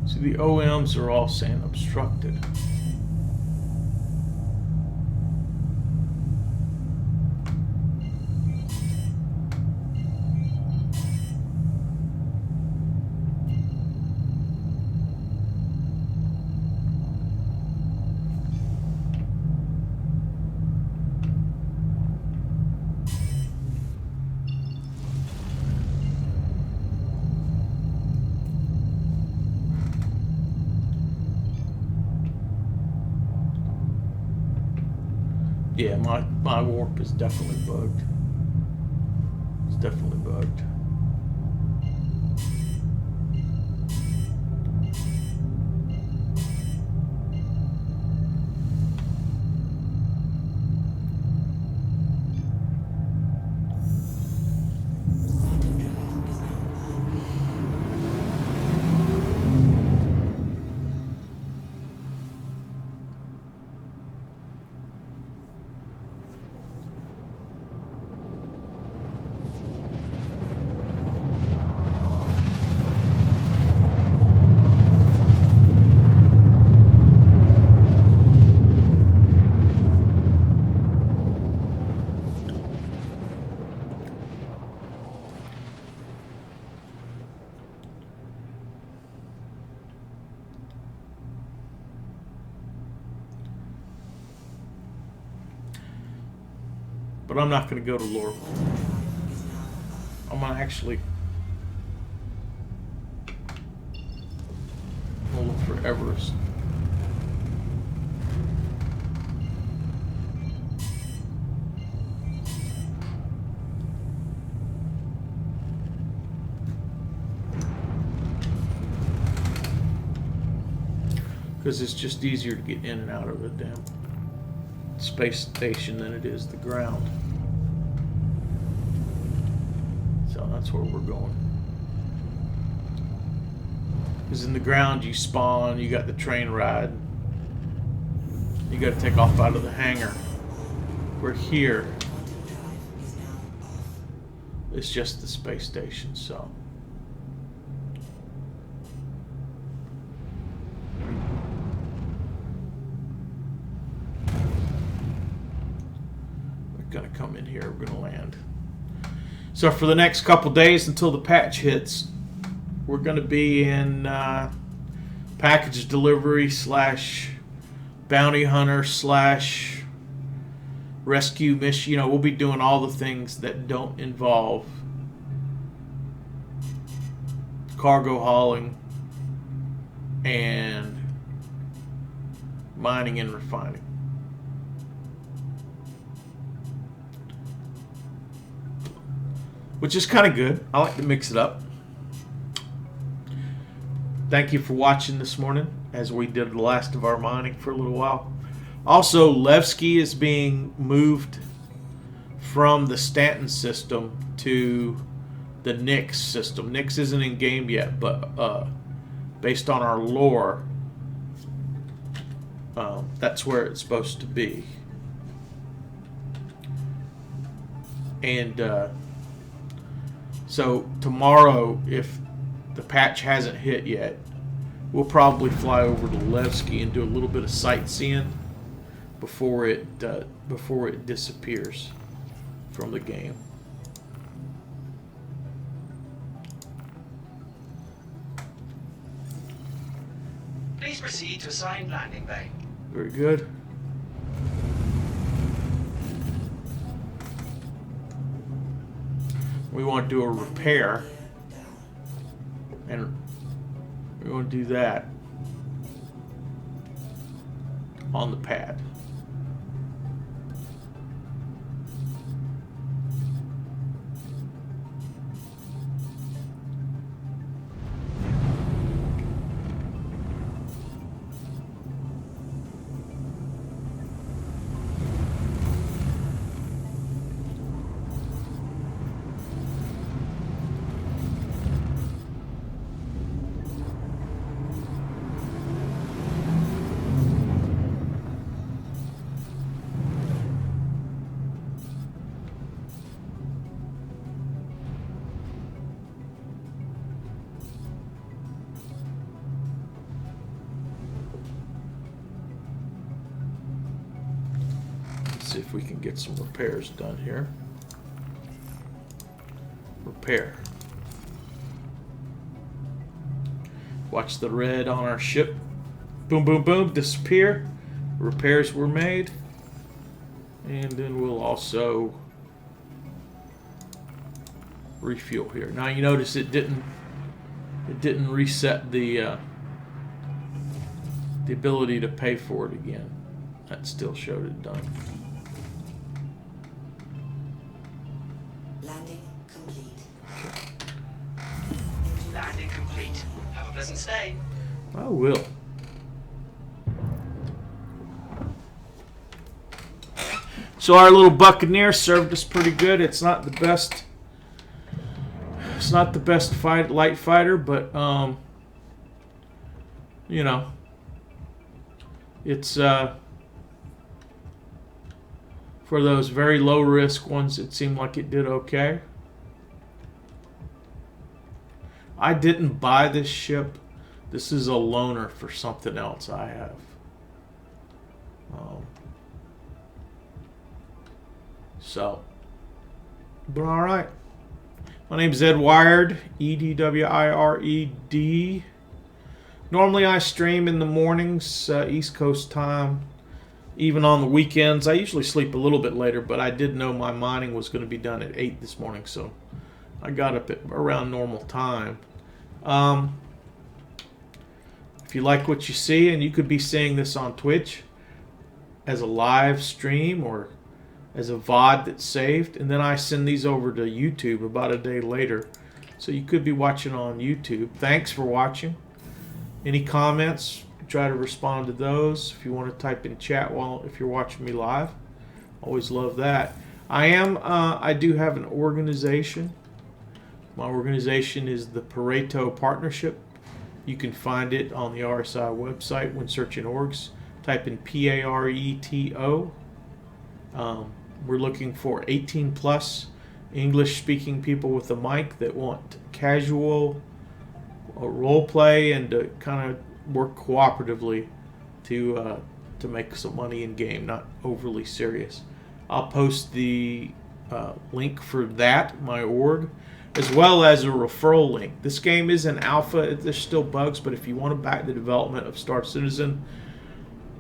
[SPEAKER 9] See, the OMs are all saying obstructed. Yeah, my warp is definitely bugged. It's definitely bugged. But I'm not going to go to Lorville. I'm going to actually look for Everest. Because it's just easier to get in and out of the damn space station than it is the ground. So that's where we're going. Because in the ground you spawn, you got the train ride, you got to take off out of the hangar. We're here. It's just the space station, so. Gonna come in here, we're gonna land. So for the next couple days until the patch hits, we're gonna be in package delivery / bounty hunter / rescue mission. You know, we'll be doing all the things that don't involve cargo hauling and mining and refining. Which is kind of good. I like to mix it up. Thank you for watching this morning as we did the last of our mining for a little while. Also, Levski is being moved from the Stanton system to the Nyx system. Nyx isn't in game yet, but based on our lore, that's where it's supposed to be. And so tomorrow, if the patch hasn't hit yet, we'll probably fly over to Levski and do a little bit of sightseeing before it disappears from the game.
[SPEAKER 5] Please proceed to assigned landing bay.
[SPEAKER 9] Very good. We want to do a repair, and we want to do that on the pad. See if we can get some repairs done here. Repair. Watch the red on our ship. Boom, boom, boom, disappear. Repairs were made. And then we'll also refuel here. Now you notice it didn't reset the ability to pay for it again. That still showed it done.
[SPEAKER 8] Landing complete.
[SPEAKER 5] Landing complete. Have a pleasant stay.
[SPEAKER 9] I will. So our little Buccaneer served us pretty good. It's not the best. It's not the best light fighter, but you know, it's for those very low risk ones. It seemed like it did okay. I didn't buy this ship. This is a loaner for something else I have. But all right. My name's Ed Wired, Edwired. Normally I stream in the mornings, East Coast time, even on the weekends. I usually sleep a little bit later, but I did know my mining was going to be done at 8 this morning, so I got up at around normal time. If you like what you see, and you could be seeing this on Twitch as a live stream or as a VOD that's saved, and then I send these over to YouTube about a day later. So you could be watching on YouTube. Thanks for watching. Any comments, try to respond to those. If you want to type in chat if you're watching me live, always love that. I do have an organization. My organization is the Pareto Partnership. You can find it on the RSI website when searching orgs. Type in PARETO. We're looking for 18 plus English speaking people with a mic that want casual role play and to kind of work cooperatively to make some money in game, not overly serious. I'll post the link for that, my org, as well as a referral link. This game is an alpha. There's still bugs, but if you want to back the development of Star Citizen,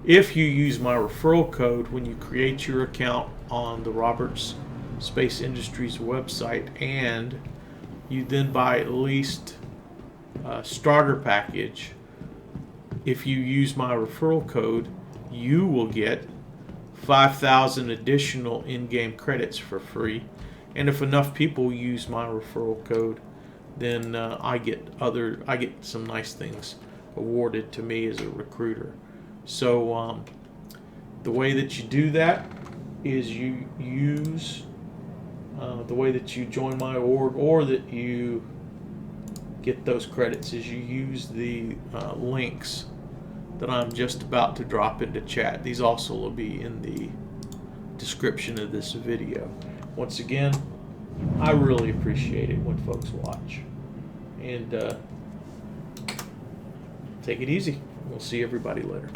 [SPEAKER 9] if you use my referral code when you create your account on the Roberts Space Industries website, and you then buy at least a starter package, if you use my referral code, you will get 5,000 additional in-game credits for free. And if enough people use my referral code, then I get some nice things awarded to me as a recruiter. So the way that you do that is you use the way that you join my org, or that you get those credits, is you use the links that I'm just about to drop into chat. These also will be in the description of this video. Once again, I really appreciate it when folks watch. And take it easy. We'll see everybody later.